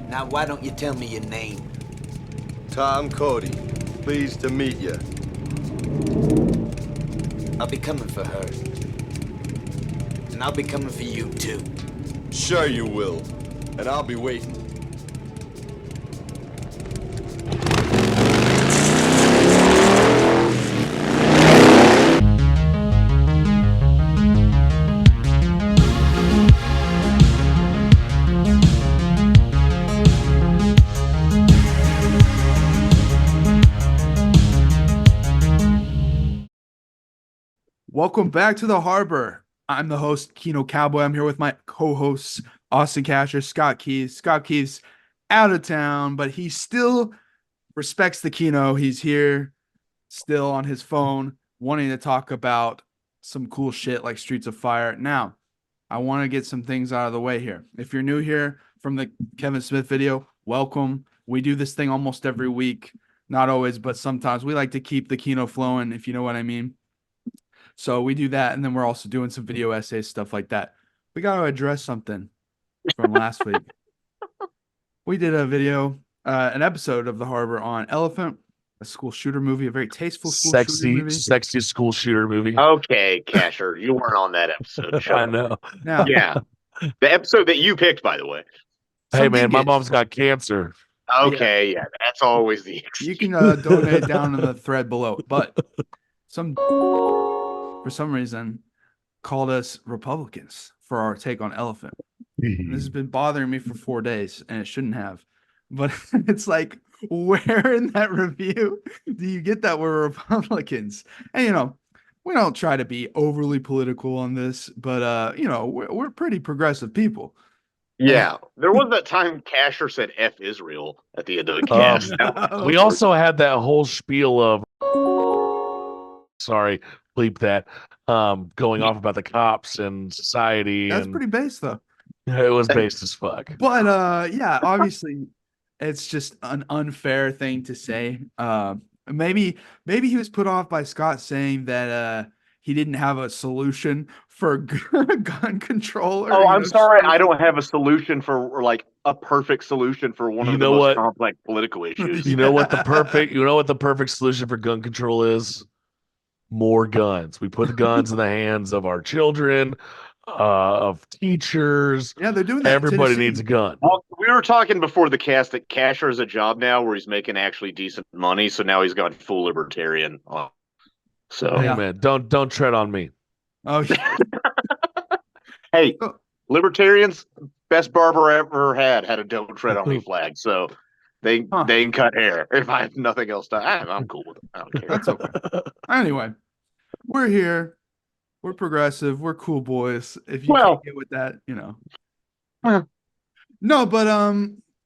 Now, why don't you tell me your name? Tom Cody. Pleased to meet you. I'll be coming for her. And I'll be coming for you, too. Sure you will. And I'll be waiting. Welcome back to the Harbor. I'm the host, Kino Kowboy. I'm here with my co-hosts, Austin Casher, Scott Keys. Scott Keys out of town, but he still respects the Kino. He's here still on his phone, wanting to talk about some cool shit like Streets of Fire. Now, I want to get some things out of the way here. If you're new here from the Kevin Smith video, welcome. We do this thing almost every week. Not always, but sometimes we like to keep the Kino flowing, if you know what I mean. So we do that, and then we're also doing some video essays, stuff like that. We got to address something from last week. We did a video, an episode of The Harbor on Elephant, a school shooter movie, a very tasteful school shooter movie. Sexy school shooter movie. Okay, Casher, you weren't on that episode. I know. Now, Yeah, the episode that you picked, by the way. Hey, man, my mom's got cancer. Okay, yeah, that's always the excuse. You can donate down in the thread below, but for some reason, called us Republicans for our take on Elephant. And this has been bothering me for 4 days, and it shouldn't have. But it's like, where in that review do you get that we're Republicans? And, you know, we don't try to be overly political on this, but, you know, we're pretty progressive people. Yeah, there was that time Casher said F Israel at the end of the cast. We also had that whole spiel of, sorry, bleep that, going off about the cops and society. That's pretty base, though. It was based as fuck. But yeah, obviously it's just an unfair thing to say. Maybe he was put off by Scott saying that he didn't have a solution for gun control. Oh, I'm sorry, I don't have a solution for like a perfect solution for one of the most complex political issues. You know what the perfect solution for gun control is? More guns. We put guns in the hands of our children, of teachers. Yeah, they're doing that. Everybody needs a gun. Well, we were talking before the cast that Casher has a job now where he's making actually decent money, so now he's gone full libertarian. So, hey, man, don't tread on me. Oh, yeah. Hey, libertarians, best barber I ever had a "Don't Tread on Me" flag, so they can cut hair. If I have nothing else to, I'm cool with it. I don't care. That's okay. Anyway, we're here. We're progressive. We're cool boys. If you can't get with that, you know. No, but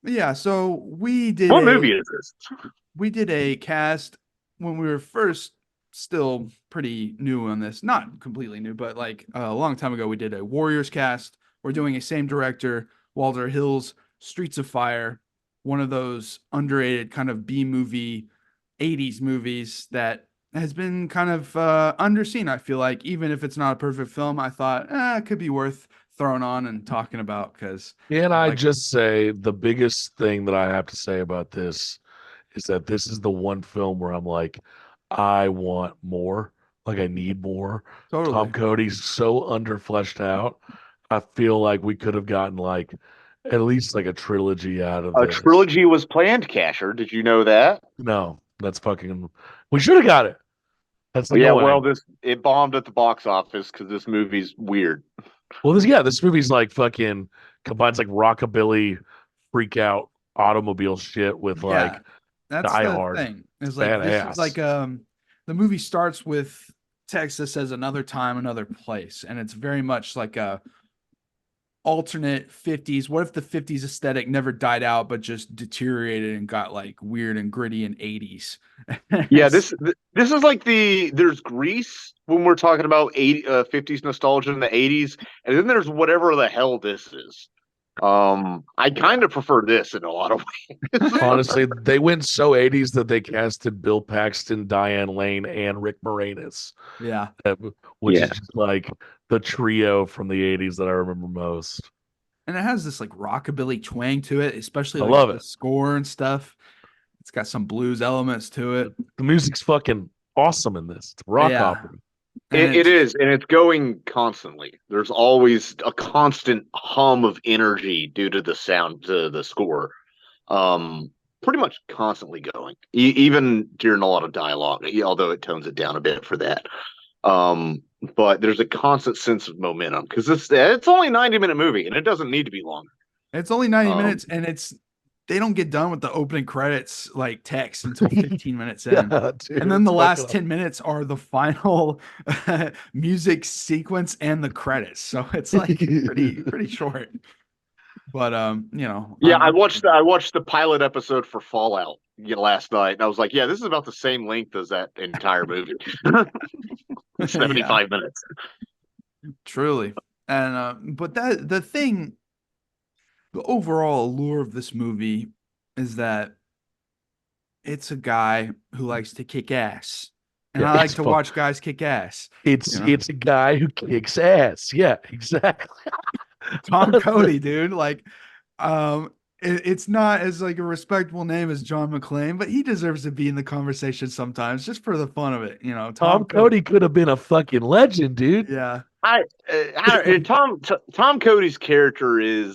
yeah. So we did. What movie is this? We did a cast when we were first still pretty new on this. Not completely new, but like a long time ago, we did a Warriors cast. We're doing a same director, Walter Hill's Streets of Fire, one of those underrated kind of B movie, 80s movies that has been kind of underseen, I feel like. Even if it's not a perfect film, I thought it could be worth throwing on and talking about. Can I just say the biggest thing that I have to say about this is that this is the one film where I'm like, I want more. Like, I need more. Totally. Tom Cody's so underfleshed out. I feel like we could have gotten like at least like a trilogy out of this. A trilogy was planned, Casher. Did you know that? No, that's fucking. We should have got it. That's like it bombed at the box office because this movie's weird. Well, this movie's like fucking combines like rockabilly, freak out automobile shit with like that's Die the Hard. thing. It's like Badass. this is like the movie starts with Texas as another time, another place, and it's very much like a alternate 50s. What if the 50s aesthetic never died out but just deteriorated and got like weird and gritty in 80s? Yeah, this is like there's Grease when we're talking about 50s nostalgia in the 80s, and then there's whatever the hell this is. I kind of prefer this in a lot of ways. Honestly, they went so 80s that they casted Bill Paxton, Diane Lane, and Rick Moranis. Yeah. Which is just like the trio from the 80s that I remember most. and it has this like rockabilly twang to it, especially I like love the it. score and stuff. It's got some blues elements to it. The music's fucking awesome in this. It's rock Yeah. opera. And It is, and it's going constantly. There's always a constant hum of energy due to the sound, to the score. Pretty much constantly going, even during a lot of dialogue, although it tones it down a bit for that. But there's a constant sense of momentum because it's only a 90-minute movie and it doesn't need to be longer. it's only 90 minutes, and they don't get done with the opening credits like text until 15 minutes in. Yeah, dude, And then the it's last fucking 10 minutes are the final music sequence and the credits. So it's like pretty short. But Yeah, I watched the pilot episode for Fallout last night, and I was like, yeah, this is about the same length as that entire movie. 75 minutes. truly. And but the overall allure of this movie is that it's a guy who likes to kick ass. And Yeah, I like it's to fun. watch guys kick ass. It's You know? it's a guy who kicks ass. Yeah, exactly. Tom Cody, dude. Like, it's not as like a respectable name as John McClane, but he deserves to be in the conversation sometimes, just for the fun of it. Tom Cody could have been a fucking legend, dude. Yeah, Tom Cody's character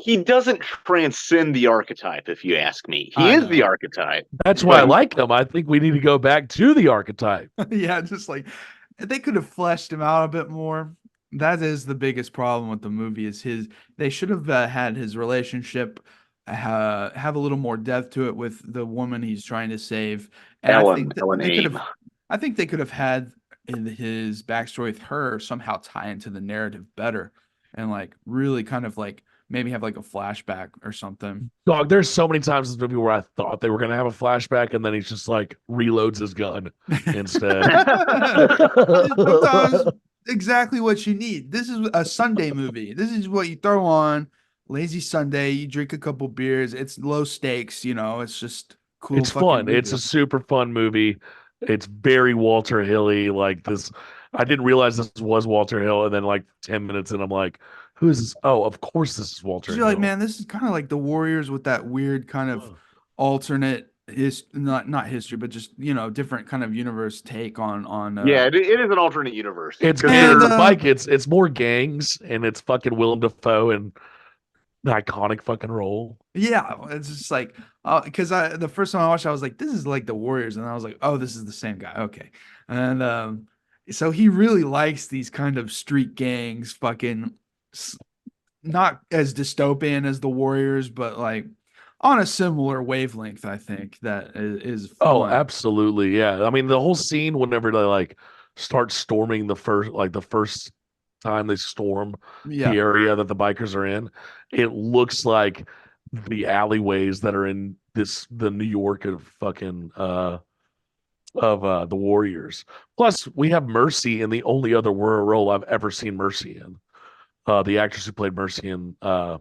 he doesn't transcend the archetype, if you ask me. He I is know. the archetype. That's why I But- like him. I think we need to go back to the archetype. yeah. Just like they could have fleshed him out a bit more. That is the biggest problem with the movie. Is they should have had his relationship have a little more depth to it with the woman he's trying to save. And Ellen they could Aim. have. I think they could have had his backstory with her somehow tie into the narrative better, and like really kind of like maybe have like a flashback or something. Dog, there's so many times in this movie where I thought they were gonna have a flashback, and then he's just like reloads his gun instead. Sometimes exactly what you need. This is a Sunday movie. This is what you throw on lazy Sunday. You drink a couple beers. It's low stakes. It's just cool. It's fun. It's a super fun movie. It's very Walter Hilly. Like this, I didn't realize this was Walter Hill, and then like 10 minutes in, I'm like, who is this? Oh, of course this is Walter You're Hill. like, man, this is kind of like the Warriors with that weird kind of alternate not history, but just different kind of universe take on. Yeah, it is an alternate universe. It's Mike. It's more gangs, and it's fucking Willem Dafoe and the iconic fucking role. Yeah, it's just like because the first time I watched, I was like, this is like the Warriors, and I was like, oh, this is the same guy. Okay, and so he really likes these kind of street gangs, fucking not as dystopian as the Warriors, but like on a similar wavelength. I think that is fun. Oh, absolutely, yeah. I mean, the whole scene whenever they like start storming the first time they storm the area that the bikers are in, it looks like the alleyways that are in the New York of fucking the Warriors. Plus, we have Mercy in the only other role I've ever seen Mercy in. The actress who played Mercy in the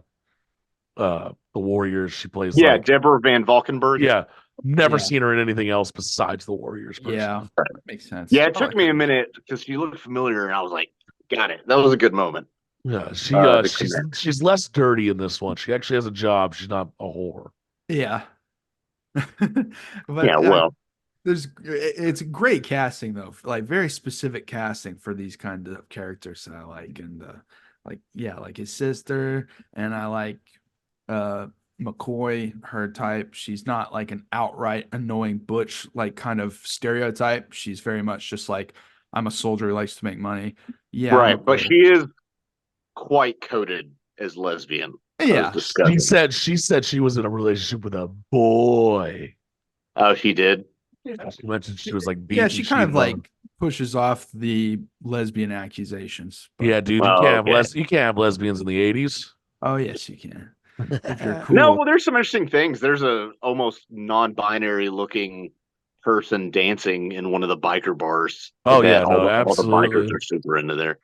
Warriors, she plays Deborah Van Valkenburgh. Yeah, never seen her in anything else besides the Warriors. Personally. Yeah, makes sense. Yeah, it took me a minute because she looked familiar, and I was like, got it. That was a good moment. Yeah, she's less dirty in this one. She actually has a job. She's not a whore. Yeah. But, it's great casting though, like very specific casting for these kind of characters that I like, and like his sister, and I like McCoy, her type. She's not like an outright annoying butch like kind of stereotype. She's very much just like, I'm a soldier who likes to make money. Yeah, right, but she is quite coded as lesbian. Yeah, she said she was in a relationship with a boy. Oh, she did. Yeah, she mentioned she was like beaten. Yeah, she kind of like pushes off the lesbian accusations. But... Yeah, dude, you can't have lesbians in the 80s. Oh yes, you can. If you're cool. No, well, there's some interesting things. There's a almost non-binary looking person dancing in one of the biker bars. Oh yeah, all the absolutely. bikers are super into there.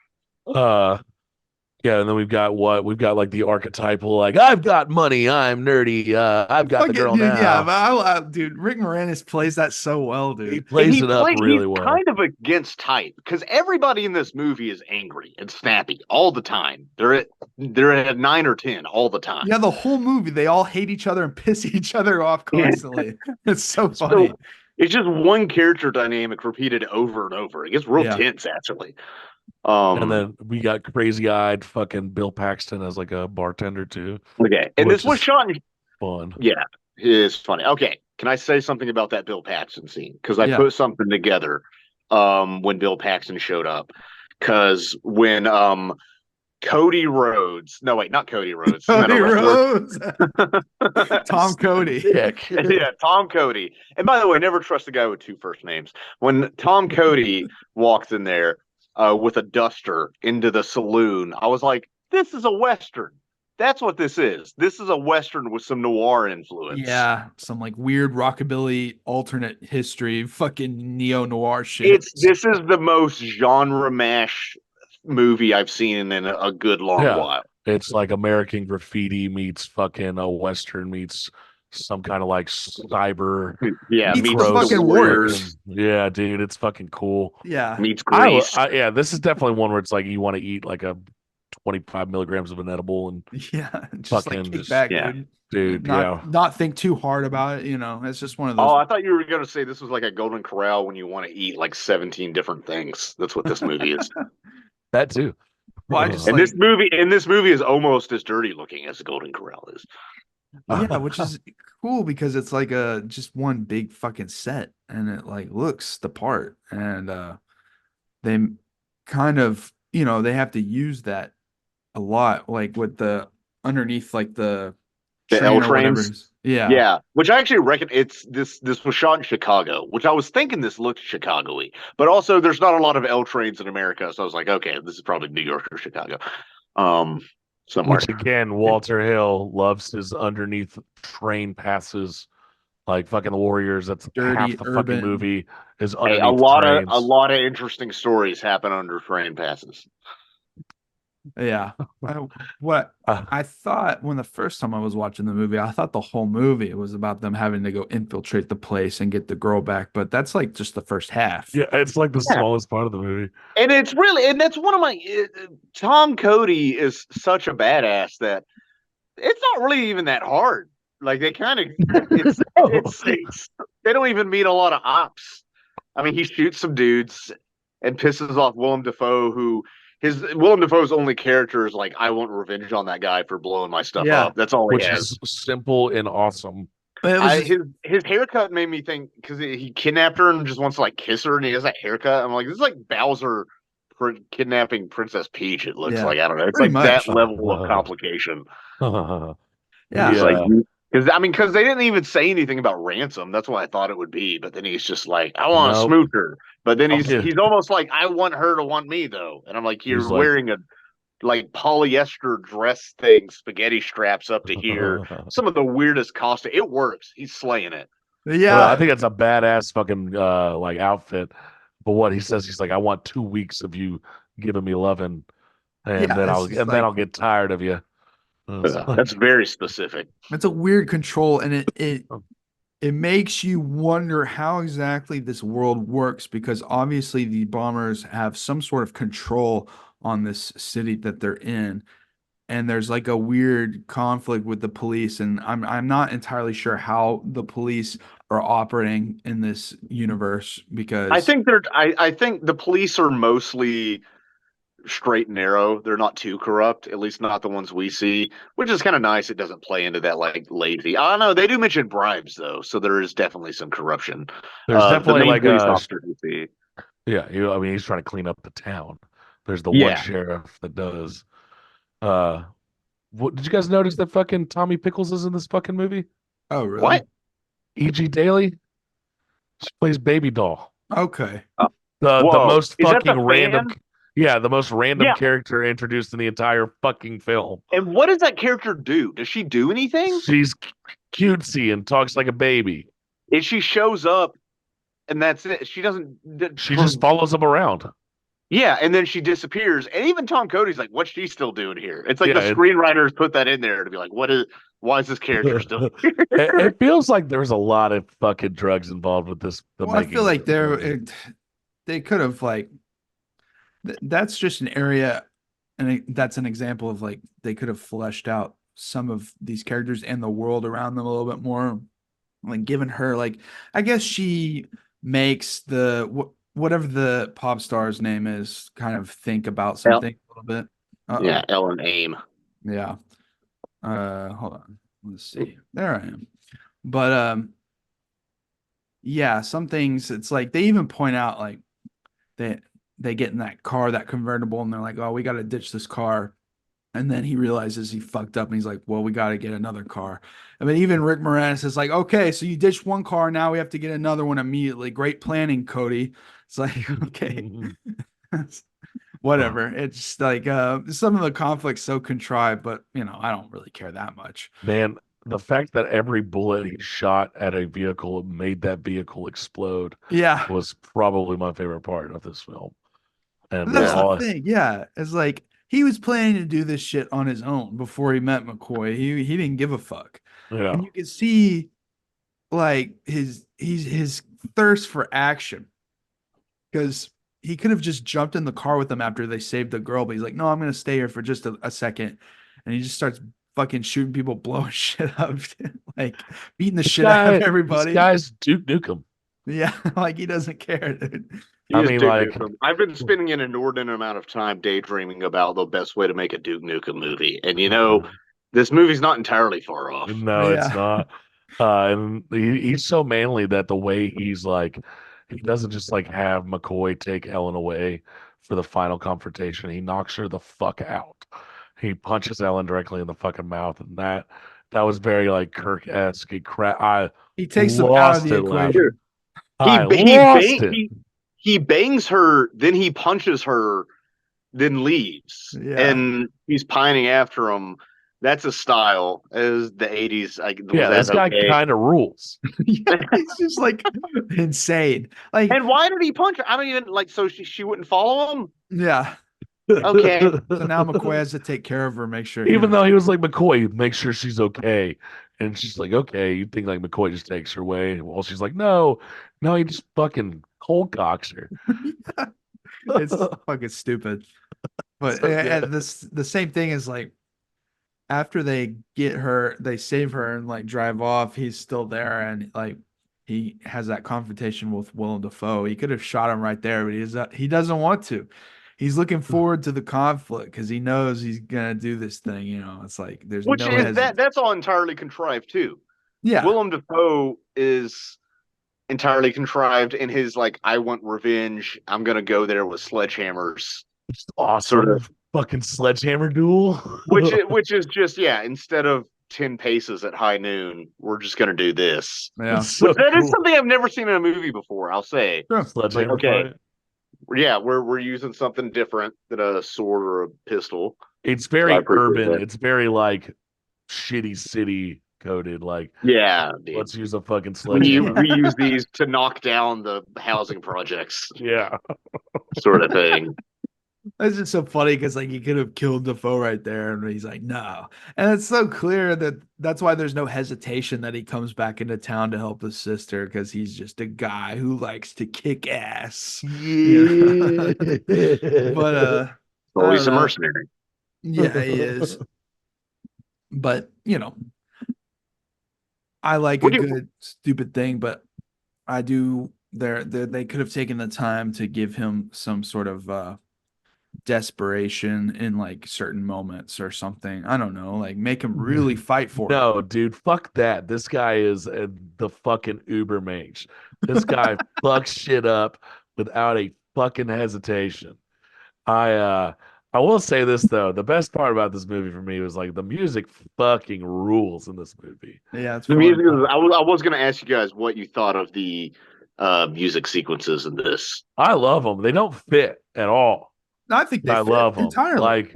Yeah, and then we've got like the archetypal, like, I've got money, I'm nerdy, I've got the girl dude, now. Yeah, but dude, Rick Moranis plays that so well, dude. He plays it up really well. He's kind of against type because everybody in this movie is angry and snappy all the time. They're at 9 or 10 all the time. Yeah, the whole movie, they all hate each other and piss each other off constantly. It's so funny. So, it's just one character dynamic repeated over and over. It gets real tense, actually. And then we got crazy-eyed fucking Bill Paxton as like a bartender too. Okay, and this was shot in fun. Yeah, it is funny. Okay, can I say something about that Bill Paxton scene? Because I put something together when Bill Paxton showed up. Because when Cody Rhodes, no wait, not Cody Rhodes, Cody Rhodes, Tom Cody, yeah, Tom Cody. And by the way, never trust a guy with 2 first names. When Tom Cody walks in there with a duster into the saloon, I was like, this is a Western. That's what this is. This is a Western with some noir influence. Yeah, some like weird rockabilly alternate history, fucking neo-noir shit. This is the most genre mash movie I've seen in a good long while. It's like American Graffiti meets fucking a Western meets some kind of like cyber. Yeah, meets the fucking Warriors. Yeah, dude, it's fucking cool. Yeah, meets Grease. Yeah, this is definitely one where it's like you want to eat like a 25 milligrams of an edible and just fucking like kick back, dude. Not think too hard about it. You know, it's just one of those. Oh, I thought you were gonna say this was like a Golden Corral when you want to eat like 17 different things. That's what this movie is. That too. Well, this movie is almost as dirty looking as the Golden Corral is. Yeah, which is cool because it's like just one big fucking set and it like looks the part, and they kind of, they have to use that a lot, like with the underneath, like the L trains. Yeah. Which I actually reckon this was shot in Chicago, which I was thinking this looked Chicago-y, but also there's not a lot of L trains in America, so I was like, okay, this is probably New York or Chicago, somewhere. Which again, Walter Hill loves his underneath train passes, like fucking the Warriors. That's dirty, half the fucking movie is underneath a lot of interesting stories happen under train passes. Yeah. I thought when the first time I was watching the movie, I thought the whole movie was about them having to go infiltrate the place and get the girl back, but that's like just the first half. Yeah, it's like the smallest part of the movie. And that's one of my Tom Cody is such a badass that it's not really even that hard. Like they kind of they don't even meet a lot of ops. I mean, he shoots some dudes and pisses off Willem Dafoe, who Willem Dafoe's only character is like, I want revenge on that guy for blowing my stuff up. That's all he has. Which is simple and awesome. His haircut made me think, because he kidnapped her and just wants to like kiss her, and he has that haircut. I'm like, this is like Bowser kidnapping Princess Peach. It looks like, I don't know. It's like that level of complication. Because they didn't even say anything about ransom. That's what I thought it would be. But then he's just like, I want to smooch her. But then he's almost like, I want her to want me though. And I'm like, you're wearing a like polyester dress thing, spaghetti straps up to here. Some of the weirdest costume. It works. He's slaying it. Yeah, well, I think it's a badass fucking like outfit. But what he says, he's like, I want 2 weeks of you giving me loving, and then I'll get tired of you. That's very specific. It's a weird control, and it makes you wonder how exactly this world works, because obviously the bombers have some sort of control on this city that they're in, and there's like a weird conflict with the police, and I'm not entirely sure how the police are operating in this universe, because I think the police are mostly straight and narrow. They're not too corrupt, at least not the ones we see, which is kind of nice. It doesn't play into that like lazy. I don't know. They do mention bribes though, so there is definitely some corruption. There's definitely like police officer you see. Yeah, I mean, he's trying to clean up the town. There's the one sheriff that does. What did you guys notice that fucking Tommy Pickles is in this fucking movie? Oh, really? What? E.G. Daily? She plays Baby Doll. Okay. The most fucking random. Yeah, the most random character introduced in the entire fucking film. And what does that character do? Does she do anything? She's cutesy and talks like a baby. If she shows up and that's it, she doesn't. She just follows him around. Yeah, and then she disappears, and even Tom Cody's like, "What's she still doing here?" It's like Yeah, the screenwriters put that in there to be like, why is this character still here?" it feels like there's a lot of fucking drugs involved with this. Well, I feel like they could have like that's just an area, and that's an example of like they could have fleshed out some of these characters and the world around them a little bit more, like given her like I guess she makes whatever the pop star's name is kind of think about something a little bit. Yeah, Ellen Aim. Yeah. Hold on. Let's see. There I am. But yeah, some things it's like they even point out like they get in that car, that convertible, and they're like, "Oh, we got to ditch this car." And then he realizes he fucked up and he's like, "Well, we got to get another car." I mean, even Rick Moranis is like, "Okay, so you ditched one car, now we have to get another one immediately. Great planning, Cody." It's like, okay. Whatever. It's like some of the conflict's so contrived, but I don't really care that much. Man, the fact that every bullet he shot at a vehicle made that vehicle explode was probably my favorite part of this film. And that's the thing. Yeah. It's like he was planning to do this shit on his own before he met McCoy. He didn't give a fuck. Yeah. And you can see like his thirst for action. Because he could have just jumped in the car with them after they saved the girl, but he's like, "No, I'm gonna stay here for just a second." And he just starts fucking shooting people, blowing shit up, like beating the shit out of everybody. This guy's Duke Nukem. Yeah, like he doesn't care, dude. I mean, like I've been spending an inordinate amount of time daydreaming about the best way to make a Duke Nukem movie, and this movie's not entirely far off. No, it's not. And he's so manly that the way he's like, he doesn't just like have McCoy take Ellen away for the final confrontation. He knocks her the fuck out. He punches Ellen directly in the fucking mouth, and that was very like Kirk-esque. He takes him out of the equation. He bangs her, then he punches her, then leaves, and he's pining after him. That's a style as the 80s. This guy kind of rules. It's just like insane. Like, and why did he punch her? I don't even like. So she wouldn't follow him. Yeah. Okay. So now McCoy has to take care of her, make sure. Even though he was like, "McCoy, make sure she's okay," and she's like, "Okay." You think like McCoy just takes her away? Well, she's like, "No, he just fucking cold cocks her." It's fucking stupid. But and the same thing is like after they get her, they save her and like drive off. He's still there and like he has that confrontation with Willem Dafoe. He could have shot him right there, but he doesn't want to. He's looking forward to the conflict because he knows he's gonna do this thing. It's like there's that's all entirely contrived too. Yeah, Willem Dafoe is entirely contrived in his like, I want revenge. I'm gonna go there with sledgehammers. Just awesome sort of fucking sledgehammer duel. which is just instead of 10 paces at high noon, we're just gonna do this. Yeah, so that is something I've never seen in a movie before. I'll say. Sure. Sledgehammer. Like, okay. Yeah, we're using something different than a sword or a pistol. It's very urban. It's very like shitty city coded. Like, let's use a fucking sledgehammer. We use these to knock down the housing projects. Yeah, sort of thing. It's just so funny because like he could have killed Dafoe right there, and he's like, no. And it's so clear that's why there's no hesitation that he comes back into town to help his sister because he's just a guy who likes to kick ass. Yeah. But always a mercenary. Yeah, he is. But I like a good stupid thing, but I do. They could have taken the time to give him some sort of desperation in like certain moments or something. I don't know, like make him really fight for it. No, dude, fuck that. This guy is the fucking uber mage. This guy fucks shit up without a fucking hesitation. I will say this though, the best part about this movie for me was like the music fucking rules in this movie. Yeah, it's the music. I was going to ask you guys what you thought of the music sequences in this. I love them. They don't fit at all. I think I love them entirely. Like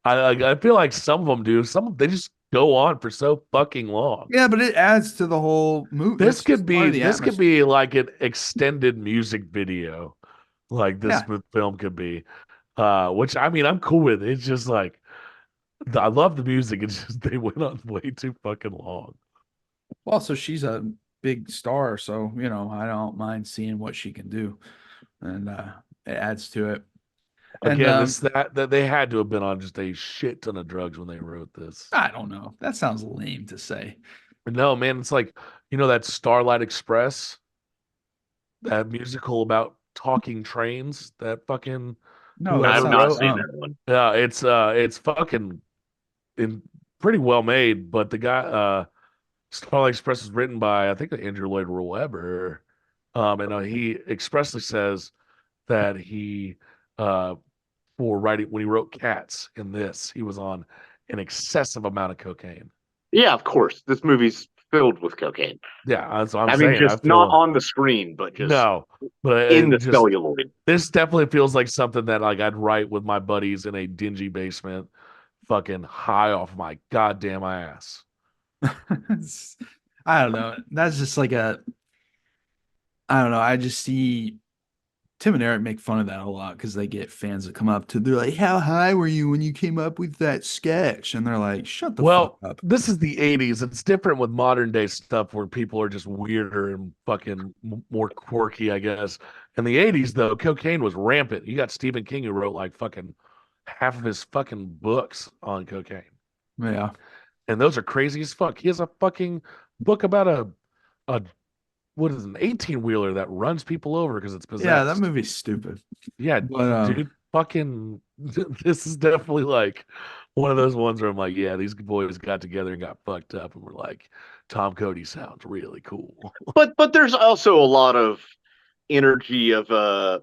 I feel like some of them do. Some they just go on for so fucking long. Yeah, but it adds to the whole movie. This could be like an extended music video like this film could be. Which I mean, I'm cool with. It's just like I love the music. It's just they went on way too fucking long. Well, so she's a big star, so I don't mind seeing what she can do, and it adds to it. Again, And that they had to have been on just a shit ton of drugs when they wrote this. I don't know. That sounds lame to say. No, man, it's like that Starlight Express, that musical about talking trains. That fucking No, I that have whoever not sounds seen that one. Yeah, it's fucking pretty well made, but the guy Starlight Express is written by I think Andrew Lloyd Webber, and he expressly says that he for writing when he wrote Cats in this he was on an excessive amount of cocaine. Yeah, of course. This movie's filled with cocaine. Yeah, that's what I'm I saying. mean, just not on the screen, but just no, but in the just celluloid. this definitely feels like something that like I'd write with my buddies in a dingy basement, fucking high off my goddamn ass. I don't know. That's just like I don't know. I just see Tim and Eric make fun of that a lot because they get fans that come up to, they're like, how high were you when you came up with that sketch? And they're like, shut the fuck up. This is the 80s. It's different with modern day stuff where people are just weirder and fucking more quirky, I guess. In the 80s, though, cocaine was rampant. You got Stephen King who wrote like fucking half of his fucking books on cocaine. Yeah. And those are crazy as fuck. He has a fucking book about a what is an 18-wheeler that runs people over because it's possessed. Yeah, that movie's stupid. Yeah, but, dude, fucking this is definitely like one of those ones where I'm like, yeah, these boys got together and got fucked up and we're like, Tom Cody sounds really cool. But there's also a lot of energy of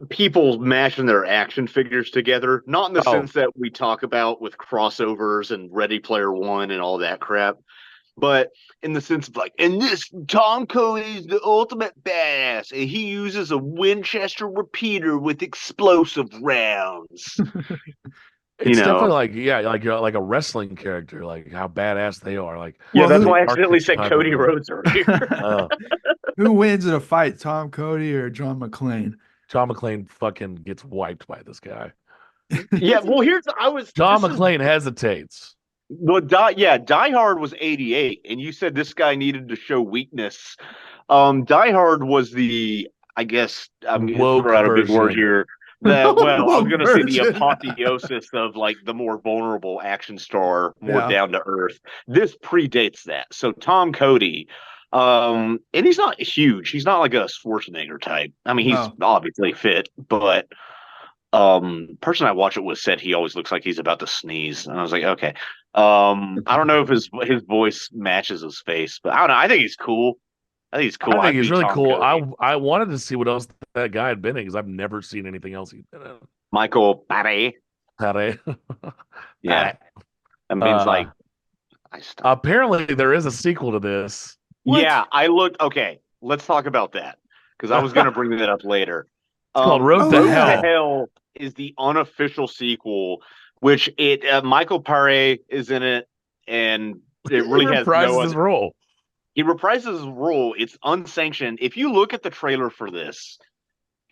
people mashing their action figures together, not in the sense that we talk about with crossovers and Ready Player One and all that crap, but in the sense of like, and this Tom Cody's the ultimate badass, and he uses a Winchester repeater with explosive rounds. It's definitely like, yeah, like you're like a wrestling character, like how badass they are. Like, yeah, that's why I accidentally said Cody Rhodes earlier. Who wins in a fight, Tom Cody or John McClane? John McClane fucking gets wiped by this guy. Yeah, well, John McClane hesitates. Well, Die Hard was 88, and you said this guy needed to show weakness. Die Hard was I guess I'm going to throw out a big word here. I was going to say the apotheosis of like the more vulnerable action star, more down to earth. This predates that. So Tom Cody, and he's not huge. He's not like a Schwarzenegger type. I mean, he's obviously fit, but person I watch it with said he always looks like he's about to sneeze, and I was like, okay. I don't know if his voice matches his face, but I don't know. I think he's cool. I think he's really cool. I wanted to see what else that guy had been in because I've never seen anything else he's been in. Michael Paré. Yeah. That means like apparently there is a sequel to this. What? Yeah, I looked. Okay, let's talk about that because I was going to bring that up later. It's called Road to Hell is the unofficial sequel, which Michael Paré is in it, and it really has no his role. He reprises his role. It's unsanctioned. If you look at the trailer for this,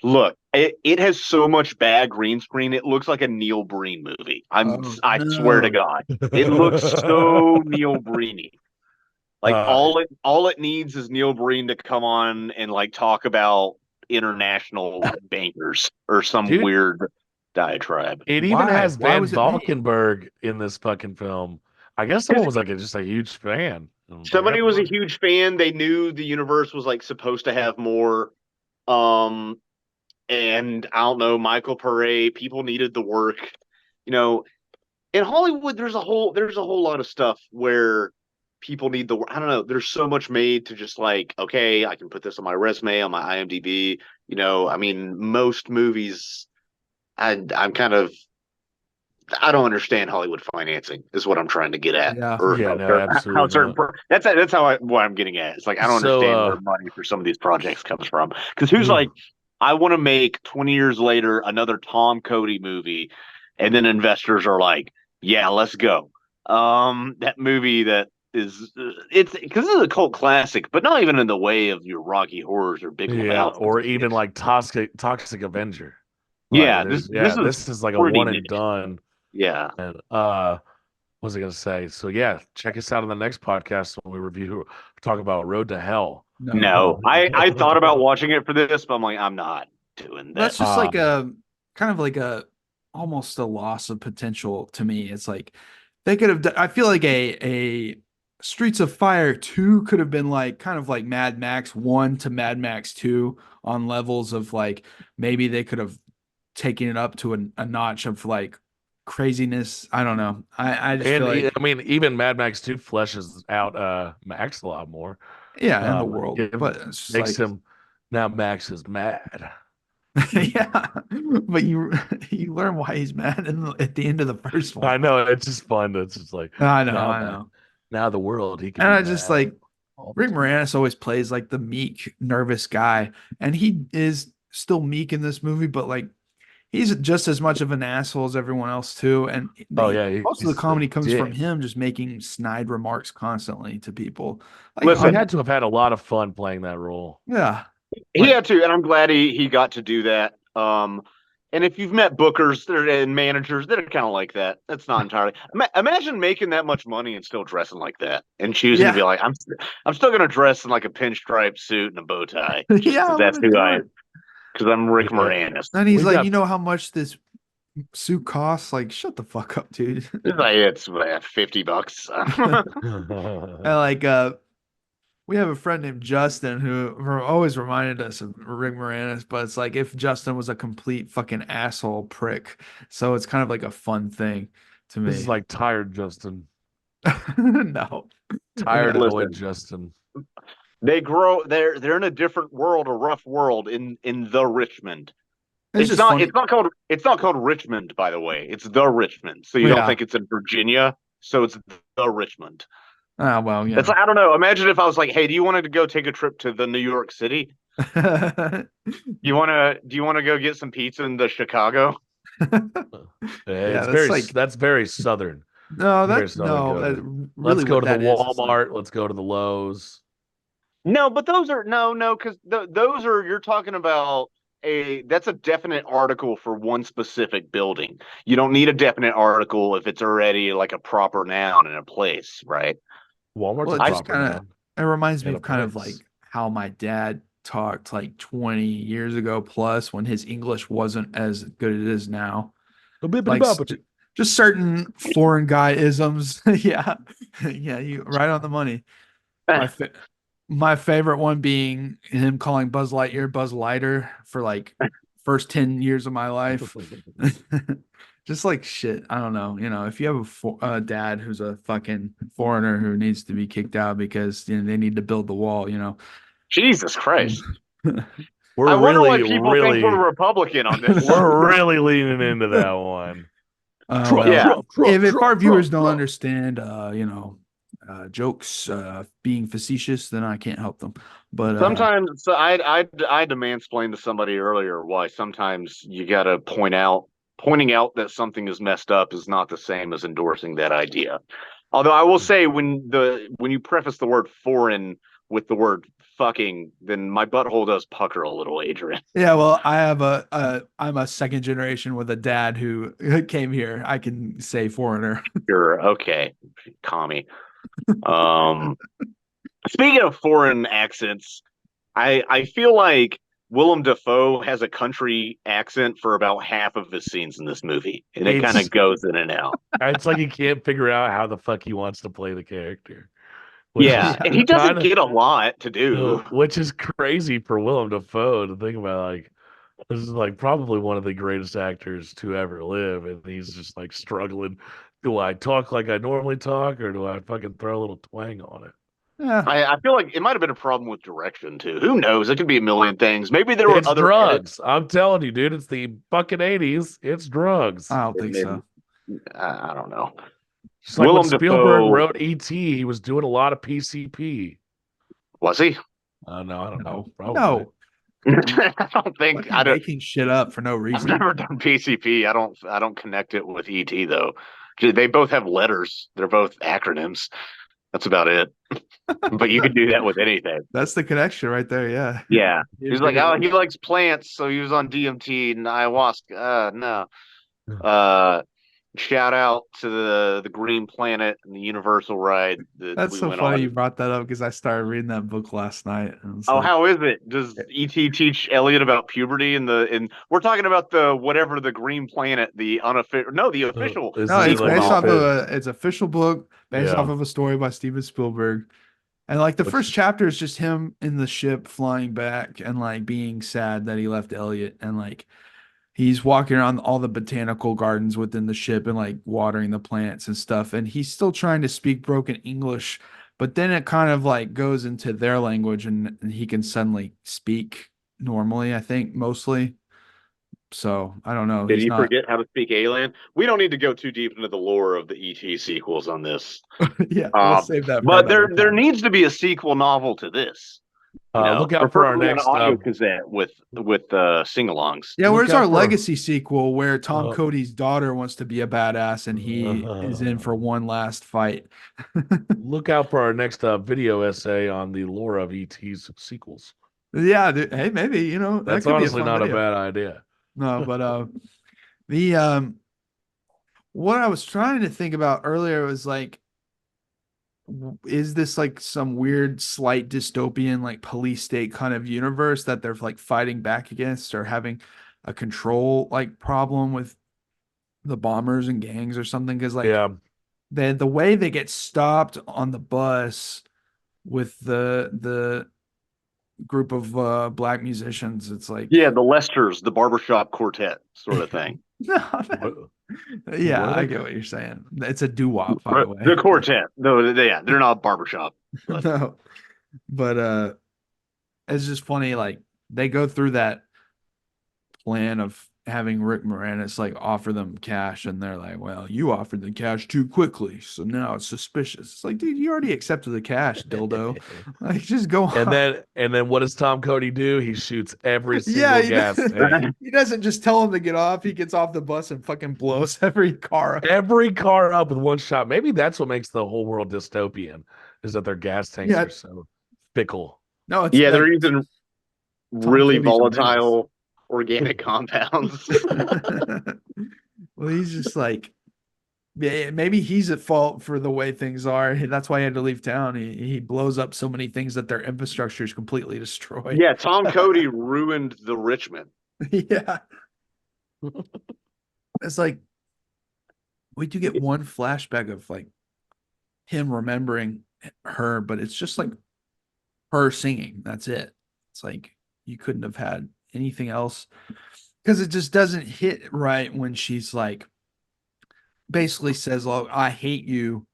it has so much bad green screen. It looks like a Neil Breen movie. I swear to God, it looks so Neil Breeny. Like all it needs is Neil Breen to come on and like talk about international bankers or some weird diatribe. It even has Van Valkenburgh in this fucking film. I guess someone was like just a huge fan. Somebody was a huge fan. They knew the universe was like supposed to have more. And I don't know, Michael Paré, people needed the work. In Hollywood, there's a whole lot of stuff where people need the work. I don't know. There's so much made to just like, okay, I can put this on my resume, on my IMDb. I mean, most movies, I'm kind of, I don't understand Hollywood financing is what I'm trying to get at. Absolutely. That's what I'm getting at. It's like, I don't understand where money for some of these projects comes from. Because who's like, I want to make 20 years later another Tom Cody movie, and then investors are like, yeah, let's go. That movie that it's because it's a cult classic, but not even in the way of your Rocky Horrors or Big Lebowski. Or even like Toxic Avenger. Yeah, Like, this is like a pretty one and niche. done. Yeah. And what was I gonna say? So yeah, check us out on the next podcast when we talk about Road to Hell. No, I thought about watching it for this, but I'm like, I'm not doing that. That's just like a kind of like a almost a loss of potential to me. It's like they could have. I feel like a Streets of Fire 2 could have been like kind of like Mad Max 1 to Mad Max 2 on levels of like maybe they could have taken it up to a notch of like craziness. I don't know. I just feel like, I mean, even Mad Max 2 fleshes out Max a lot more. yeah, in the world, but it's makes like, him now Max is mad. yeah, but you learn why he's mad at the end of the first one. I know, it's just fun. It's just like I know. Now the world he can. And I just like Rick Moranis always plays like the meek, nervous guy, and he is still meek in this movie, but like he's just as much of an asshole as everyone else too. And most of the comedy comes from him just making snide remarks constantly to people. Like, listen, he had to have had a lot of fun playing that role. Yeah, he had to, and I'm glad he got to do that. And if you've met bookers and managers that are kind of like that, that's not entirely. Imagine making that much money and still dressing like that, and choosing to be like, I'm still gonna dress in like a pinstripe suit and a bow tie. Yeah, that's who I am. Because I'm Rick Moranis. And he's like, you know how much this suit costs? Like, shut the fuck up, dude. It's $50. And like, we have a friend named Justin who always reminded us of Rick Moranis, but it's like if Justin was a complete fucking asshole prick. So it's kind of like a fun thing to me. This is like tired Justin. No. Tired annoyed Justin. They're in a different world, a rough world in the Richmond. It's not called Richmond, by the way. It's the Richmond. So you don't think it's in Virginia. So it's the Richmond. Ah, well, yeah. It's like, I don't know. Imagine if I was like, hey, do you want to go take a trip to the New York City? Do you want to go get some pizza in the Chicago? That's very southern. No, let's go to the Walmart. Let's go to the Lowe's. No, but those are because those are, you're talking about that's a definite article for one specific building. You don't need a definite article if it's already like a proper noun in a place, right? Walmart's a proper noun. It reminds me of kind of like how my dad talked like 20 years ago plus when his English wasn't as good as it is now. Like just certain foreign guy isms. Yeah, you right on the money. My favorite one being him calling Buzz Lightyear Buzz Lighter for like first 10 years of my life. Just like shit. I don't know. You know, if you have a dad who's a fucking foreigner who needs to be kicked out because they need to build the wall, Jesus Christ. I wonder why people think we're Republican on this. We're really leaning into that one. If our viewers don't understand, jokes being facetious, then I can't help them. But sometimes I had to mansplain to somebody earlier why sometimes you got to pointing out that something is messed up is not the same as endorsing that idea. Although I will say when you preface the word foreign with the word fucking, then my butthole does pucker a little, Adrian. Yeah, well, I'm a second generation with a dad who came here. I can say foreigner. Sure, okay, commie. Speaking of foreign accents, I feel like Willem Dafoe has a country accent for about half of his scenes in this movie, and it kind of goes in and out. It's like he can't figure out how the fuck he wants to play the character. And he doesn't get a lot to do, which is crazy for Willem Dafoe to think about. Like, this is like probably one of the greatest actors to ever live, and he's just like struggling. Do I talk like I normally talk, or do I fucking throw a little twang on it? Yeah. I feel like it might have been a problem with direction too. Who knows? It could be a million things. Maybe there were other drugs. Edits. I'm telling you, dude. It's the fucking 80s. It's drugs. I don't think so. I don't know. Just like when Spielberg wrote E.T., he was doing a lot of PCP. Was he? No, I don't know. Probably. No. I don't think I'm making shit up for no reason. I've never done PCP. I don't connect it with ET though. They both have letters. They're both acronyms. That's about it. But you could do that with anything. That's the connection right there. Yeah. Yeah. He's like, oh, he likes plants, so he was on DMT and ayahuasca. No. Shout out to the Green Planet and the Universal ride that That's we so went funny on. you brought that up because I started reading that book last night. And Oh, how is it? Does E.T. teach Elliot about puberty and we're talking about the whatever the Green Planet, the unofficial, no, the official. No, it's like based off official? of it's official book based off of a story by Steven Spielberg. And like the first chapter is just him in the ship flying back and like being sad that he left Elliot, and like he's walking around all the botanical gardens within the ship and like watering the plants and stuff. And he's still trying to speak broken English, but then it kind of like goes into their language and he can suddenly speak normally, I think, mostly. So I don't know. Did he forget how to speak alien? We don't need to go too deep into the lore of the ET sequels on this. Yeah, we'll save that. But there needs to be a sequel novel to this. Look out for our next audio cassette with sing-alongs. Yeah, where's our legacy sequel where Tom Cody's daughter wants to be a badass and he is in for one last fight? Look out for our next video essay on the lore of ET's sequels. Yeah, hey, maybe that's honestly not a bad idea. No, but the what I was trying to think about earlier was like, is this like some weird slight dystopian like police state kind of universe that they're like fighting back against or having a control like problem with the bombers and gangs or something? Because like the way they get stopped on the bus with the group of black musicians, it's like the Lesters, the barbershop quartet sort of thing. Yeah, I get what you're saying. It's a doo-wop, by the way. The quartet. No, they're not barbershop. But. No. But it's just funny, like they go through that plan of having Rick Moranis like offer them cash, and they're like, well, you offered the cash too quickly, so now it's suspicious. It's like, dude, you already accepted the cash, dildo. Like, just go on. And then what does Tom Cody do? He shoots every single gas tank. He doesn't just tell him to get off. He gets off the bus and fucking blows every car up. Every car up with one shot. Maybe that's what makes the whole world dystopian, is that their gas tanks are so fickle. No, it's they're using really volatile organic compounds. Well, he's just like, maybe he's at fault for the way things are. That's why he had to leave town. He blows up so many things that their infrastructure is completely destroyed. Yeah, Tom Cody ruined the Richmond. Yeah. It's like, we do get one flashback of like him remembering her, but it's just like her singing. That's it. It's like, you couldn't have had anything else, because it just doesn't hit right when she's like basically says, oh, I hate you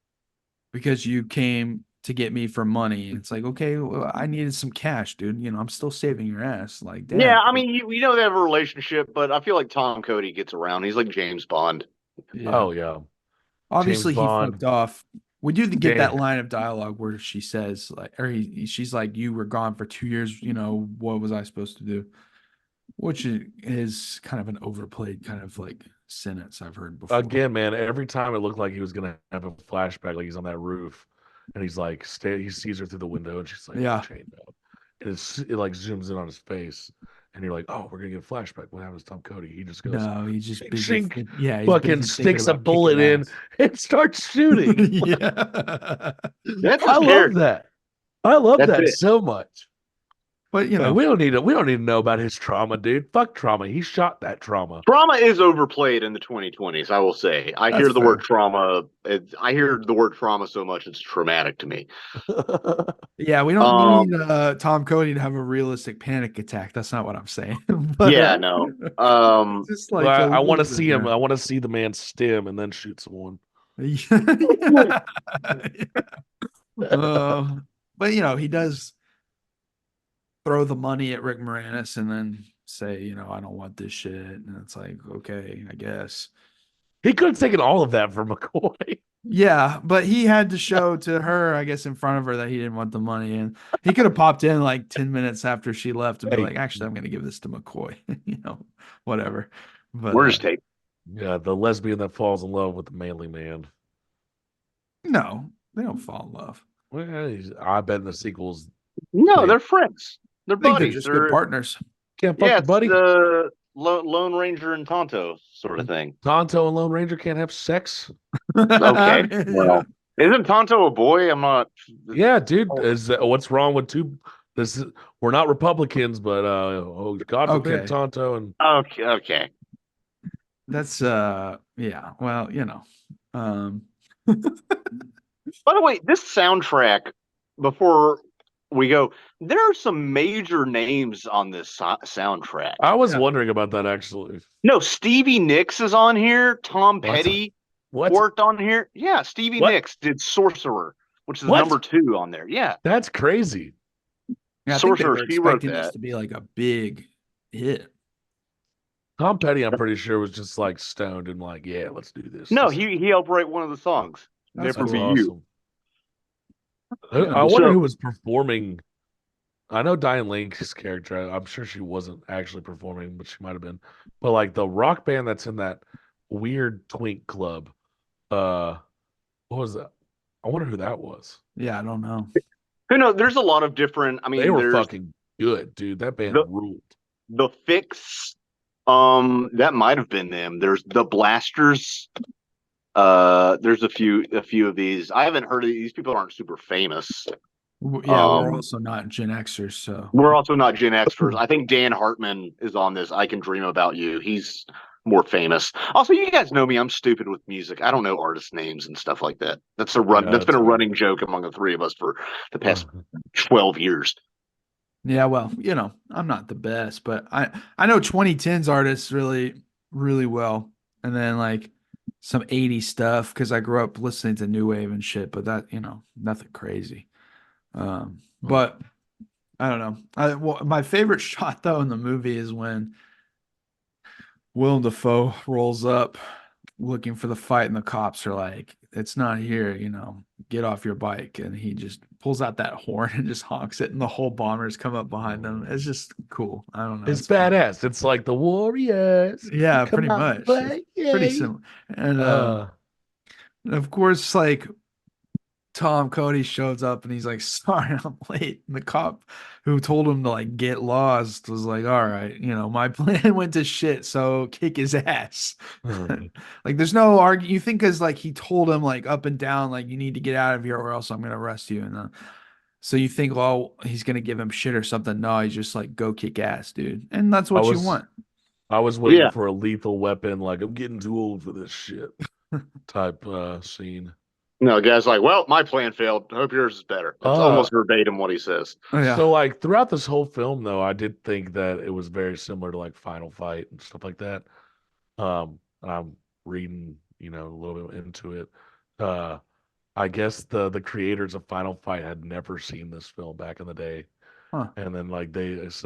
because you came to get me for money. It's like, okay, well, I needed some cash, dude. I'm still saving your ass. Like, damn. Yeah, I mean, you know they have a relationship, but I feel like Tom Cody gets around. He's like James Bond. Yeah. Oh yeah, obviously he fucked off. We do get that line of dialogue where she says, like, or she's like, you were gone for 2 years, what was I supposed to do? Which is kind of an overplayed kind of like sentence I've heard before. Again, man, every time it looked like he was gonna have a flashback, like he's on that roof and he's like, he sees her through the window and she's like, chained up. And it like zooms in on his face, and you're like, oh, we're gonna get a flashback. What happens to Tom Cody? He just goes, no, he just shink, fucking sticks a bullet in and starts shooting. Yeah, I love that. I love that so much. But we don't need to know about his trauma, dude. Fuck trauma. He shot that trauma. Trauma is overplayed in the 2020s, I will say. I hear the word trauma. I hear the word trauma so much it's traumatic to me. Yeah, we don't need Tom Cody to have a realistic panic attack. That's not what I'm saying. But, no. Just like I want to see him. I want to see the man stim and then shoot someone. But he does throw the money at Rick Moranis and then say, I don't want this shit. And it's like, okay, I guess. He could have taken all of that from McCoy. Yeah, but he had to show to her, I guess, in front of her that he didn't want the money. And he could have popped in like 10 minutes after she left and be like, actually, I'm going to give this to McCoy. Whatever. But we're just taking. Yeah, the lesbian that falls in love with the manly man. No. They don't fall in love. Well, I bet in the sequels. No, they're friends. They're I think they're buddies. just good partners. Can't fuck your buddy. It's the Lone Ranger and Tonto sort of thing. Tonto and Lone Ranger can't have sex. Okay, well, isn't Tonto a boy? I'm not. Yeah, dude. What's wrong with two? We're not Republicans, but God forbid Tonto and. Okay. That's yeah. Well, By the way, this soundtrack, before we go, there are some major names on this soundtrack. I was wondering about that, actually. No, Stevie Nicks is on here. Tom Petty worked on here. Yeah, Stevie Nicks did Sorcerer, which is number 2 on there. Yeah. That's crazy. Yeah, I Sorcerer, think they were expecting this to be like a big hit. Tom Petty, I'm pretty sure, was just like stoned and like, yeah, let's do this. No, he helped write one of the songs. That's Never Be awesome. You. I wonder who was performing. I know Diane Lane's character. I'm sure she wasn't actually performing, but she might have been. But like the rock band that's in that weird twink club, what was that? I wonder who that was. Yeah, I don't know. Who knows? There's a lot of different. I mean, they were fucking good, dude. That band ruled. The Fix, that might have been them. There's the Blasters. There's a few of these. I haven't heard of these people. Aren't super famous. Yeah, we're also not Gen Xers, so we're also not Gen Xers. I think Dan Hartman is on this. I Can Dream About You. He's more famous. Also, you guys know me. I'm stupid with music. I don't know artist names and stuff like that. That's been a running joke among the three of us for the past 12 years. Yeah, well, I'm not the best, but I know 2010s artists really, really well, and then like some 80s stuff because I grew up listening to new wave and shit. But that, nothing crazy. But I don't know. My favorite shot though in the movie is when Willem Dafoe rolls up looking for the fight, and the cops are like, "It's not here, get off your bike," and he just pulls out that horn and just honks it, and the whole bombers come up behind them. It's just cool. I don't know. It's badass. It's like the Warriors. Yeah, pretty much. Pretty similar. And of course, like Tom Cody shows up and he's like, "Sorry, I'm late." And the cop who told him to like get lost was like, "All right, my plan went to shit, so kick his ass." Like there's no argument. You think because like he told him like up and down, like you need to get out of here or else I'm gonna arrest you. And so you think, well, he's gonna give him shit or something. No, he's just like, go kick ass, dude. And that's what you want. I was waiting for a lethal weapon, like I'm getting too old for this shit type scene. No, guy's like, well, my plan failed. I hope yours is better. It's almost verbatim what he says. Yeah. So, like, throughout this whole film, though, I did think that it was very similar to, like, Final Fight and stuff like that. And I'm reading, a little bit into it. I guess the creators of Final Fight had never seen this film back in the day. Huh. And then, like, at least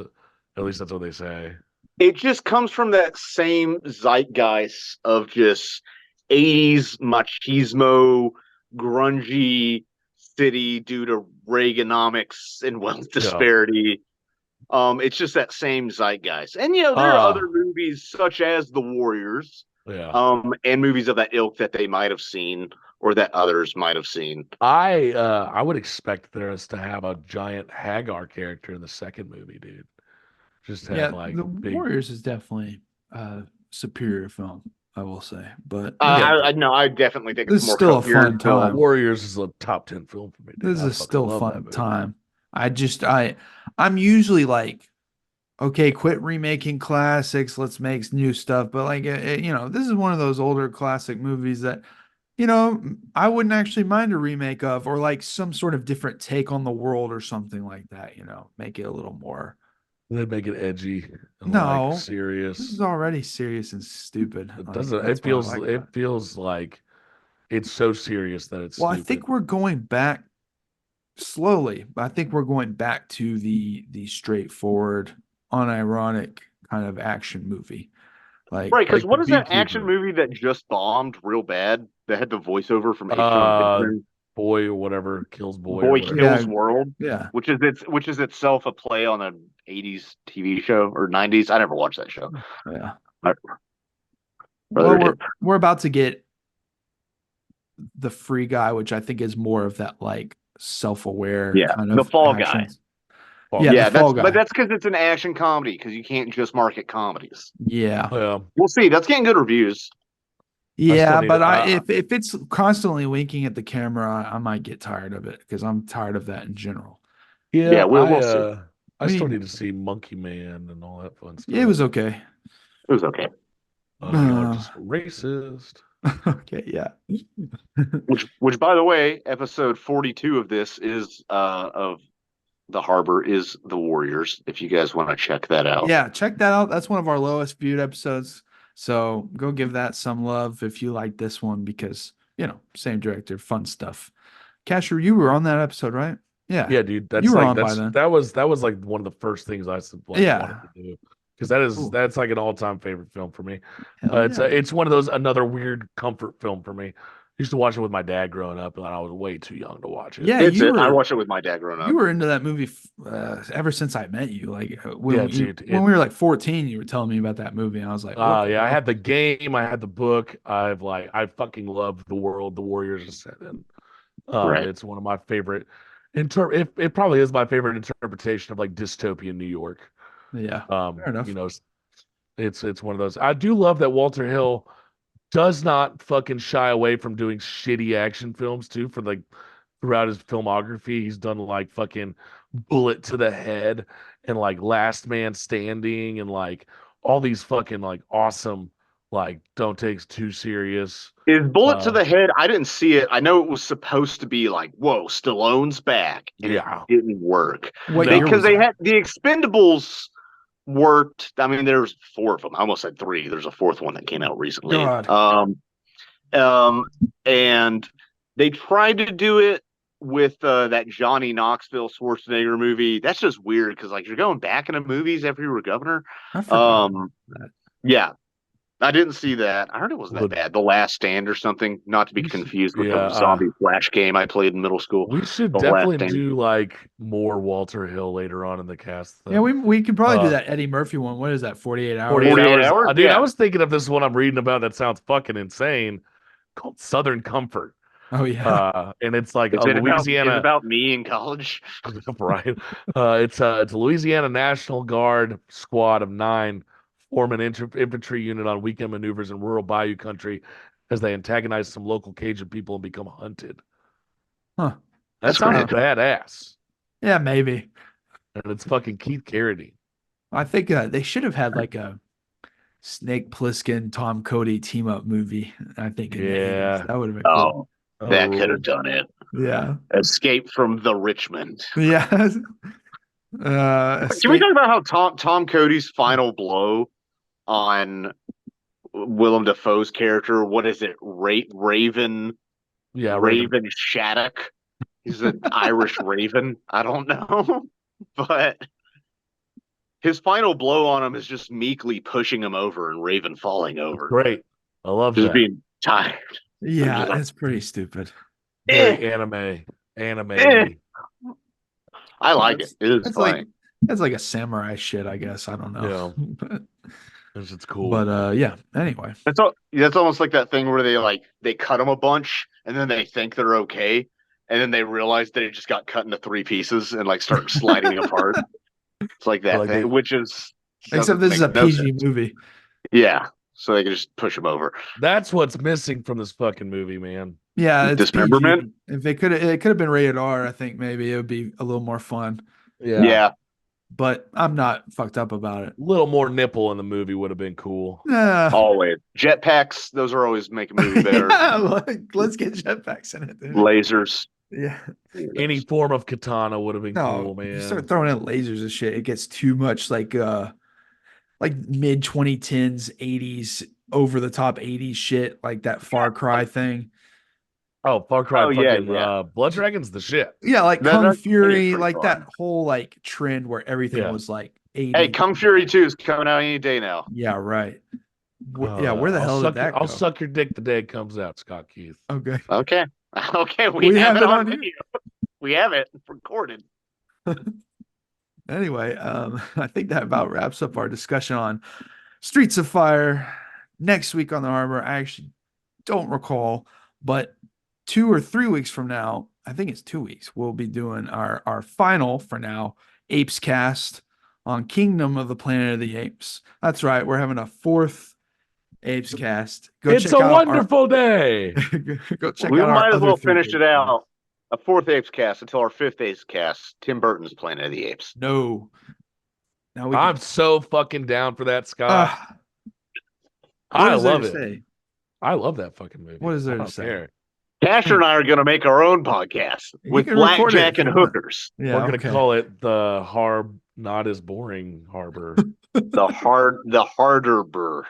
that's what they say. It just comes from that same zeitgeist of just 80s machismo, grungy city due to Reaganomics and wealth disparity. It's just that same zeitgeist. And there are other movies such as The Warriors, and movies of that ilk that they might have seen or that others might have seen. I would expect there is to have a giant Hagar character in the second movie, dude. Just have like The Warriors is definitely a superior film, I will say, but I definitely think it's more still a fun time. Warriors is a top 10 film for me. Dude. This is still a fun time. I'm usually like, okay, quit remaking classics. Let's make new stuff. But like, this is one of those older classic movies that, I wouldn't actually mind a remake of, or like some sort of different take on the world or something like that. Make it a little more. They make it edgy. And no, like serious. This is already serious and stupid. It doesn't. It feels like it's so serious that it's. Well, stupid. I think we're going back slowly. But I think we're going back to the straightforward, unironic kind of action movie. Like, right, because what is that action movie that just bombed real bad that had the voiceover from Boy or whatever kills Boy. Boy Kills World. Yeah, which is itself a play on an 80s TV show or 90s. I never watched that show. Yeah. Well, we're about to get the Free Guy, which I think is more of that like self-aware kind the of Fall Guy. actions. Yeah, the Fall Guy. But that's because it's an action comedy, because you can't just market comedies. Yeah. We'll see. That's getting good reviews. Yeah, but if it's constantly winking at the camera, I might get tired of it because I'm tired of that in general. Yeah, we'll see. I still need to see Monkey Man and all that fun stuff. It was okay. It was okay. Y'all just racist. Okay, yeah. Which, by the way, episode 42 of this is of The Harbor is The Warriors. If you guys want to check that out, Yeah, check that out. That's one of our lowest viewed episodes. So go give that some love if you like this one because same director, fun stuff. Casher, you were on that episode, right? Yeah, dude. That's you were like on by then. that was like one of the first things I wanted to do because that's like an all-time favorite film for me. It's one of those another weird comfort film for me. I used to watch it with my dad growing up, and I was way too young to watch it. Yeah, I watched it with my dad growing up. You were into that movie ever since I met you. Like when we were like 14, you were telling me about that movie, and I was like, I had the game, I had the book. I fucking love the world the Warriors are set in. It's one of my favorite. It probably is my favorite interpretation of like dystopian New York. Yeah, fair enough. It's one of those. I do love that Walter Hill does not fucking shy away from doing shitty action films too. For like throughout his filmography, he's done like fucking Bullet to the Head and like Last Man Standing and like all these fucking like awesome like don't take too serious. Is Bullet to the Head? I didn't see it. I know it was supposed to be like, whoa, Stallone's back. And it didn't work. Because they had the Expendables worked. I mean, there's 4 of them. I almost said 3. There's a 4th one that came out recently. God. And they tried to do it with that Johnny Knoxville Schwarzenegger movie. That's just weird because like you're going back into movies after you were governor. I forgot that. Yeah. I didn't see that. I heard it wasn't that bad. The Last Stand or something, not to be confused with the zombie flash game I played in middle school. We should definitely do like more Walter Hill later on in the cast. Yeah, we could probably do that Eddie Murphy one. What is that? 48 hours. 48 hours. Dude, I was thinking of this one I'm reading about that sounds fucking insane, called Southern Comfort. Oh yeah, and it's like Louisiana. It's about me in college, right? It's a Louisiana National Guard squad of 9. Form an infantry unit on weekend maneuvers in rural bayou country as they antagonize some local Cajun people and become hunted. Huh. That sounds badass. Yeah, maybe. And it's fucking Keith Carradine. I think they should have had like a Snake Plissken, Tom Cody team up movie. I think. That would have been cool. That could have done it. Yeah. Escape from the Richmond. Yeah. Can we talk about how Tom Cody's final blow on Willem Dafoe's character? What is it? Raven? Yeah, Raven Shaddock. He's an Irish Raven. I don't know, but his final blow on him is just meekly pushing him over and Raven falling over. Great, I love just that. Being tired. Yeah, that's pretty stupid. Very anime. I like it. It is funny. That's like a samurai shit, I guess. I don't know. Yeah. It's cool. But yeah, anyway. That's almost like that thing where they cut them a bunch and then they think they're okay. And then they realize that it just got cut into 3 pieces and like start sliding apart. It's like that thing, which is except this is a PG movie. Yeah. So they can just push them over. That's what's missing from this fucking movie, man. Yeah, it's dismemberment. PG. If it could have been rated R, I think maybe it would be a little more fun. Yeah. But I'm not fucked up about it. A little more nipple in the movie would have been cool. Always. Jetpacks, those are always make a movie better. Let's get jetpacks in it. Dude. Lasers. Yeah. Any form of katana would have been cool, man. You start throwing in lasers and shit, it gets too much like mid 2010s, 80s, over the top 80s shit, like that Far Cry thing. Oh, Far Cry Blood Dragon's the shit. Yeah, like Kung Fury, like fun. That whole like trend where everything was like 80. Hey, Kung Fury 2 is coming out any day now. Yeah, right. Where the hell did that go? I'll suck your dick the day it comes out, Scott Keith. Okay. We have it on video. We have it recorded. Anyway, I think that about wraps up our discussion on Streets of Fire. Next week on the Harbor, I actually don't recall, but 2 or 3 weeks from now, I think it's 2 weeks, we'll be doing our final, for now, Apes cast on Kingdom of the Planet of the Apes. That's right. We're having a 4th Apes cast. It's a wonderful day. Go check We out might our as well other 3 finish Apes it out. A 4th Apes cast until our 5th Apes cast. Tim Burton's Planet of the Apes. No. Now I'm so fucking down for that, Scott. What I is there love to it. say? I love that fucking movie. What is there I to don't say? care. Casher and I are going to make our own podcast You with can record it blackjack if you and want. hookers. Yeah, We're gonna call it the not as boring harbor. The harder burr.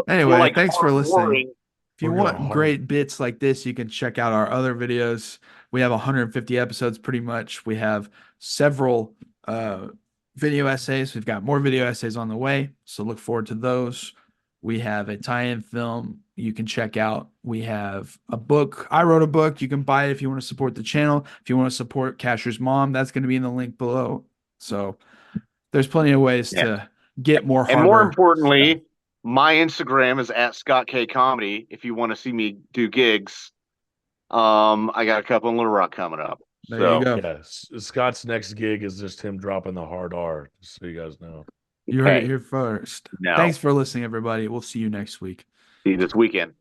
Anyway, like thanks for listening. boring. If you want great bits like this, you can check out our other videos. We have 150 episodes pretty much. We have several video essays. We've got more video essays on the way, so look forward to those. We have a tie-in film you can check out. We have a book. I wrote a book. You can buy it if you want to support the channel. If you want to support Casher's mom, that's going to be in the link below. So there's plenty of ways to get more And more importantly, my Instagram is at Scott K Comedy. If you want to see me do gigs, I got a couple in Little Rock coming up. There you go. Yeah, Scott's next gig is just him dropping the hard R, just so you guys know. You heard it here first. No. Thanks for listening, everybody. We'll see you next week. See you this weekend.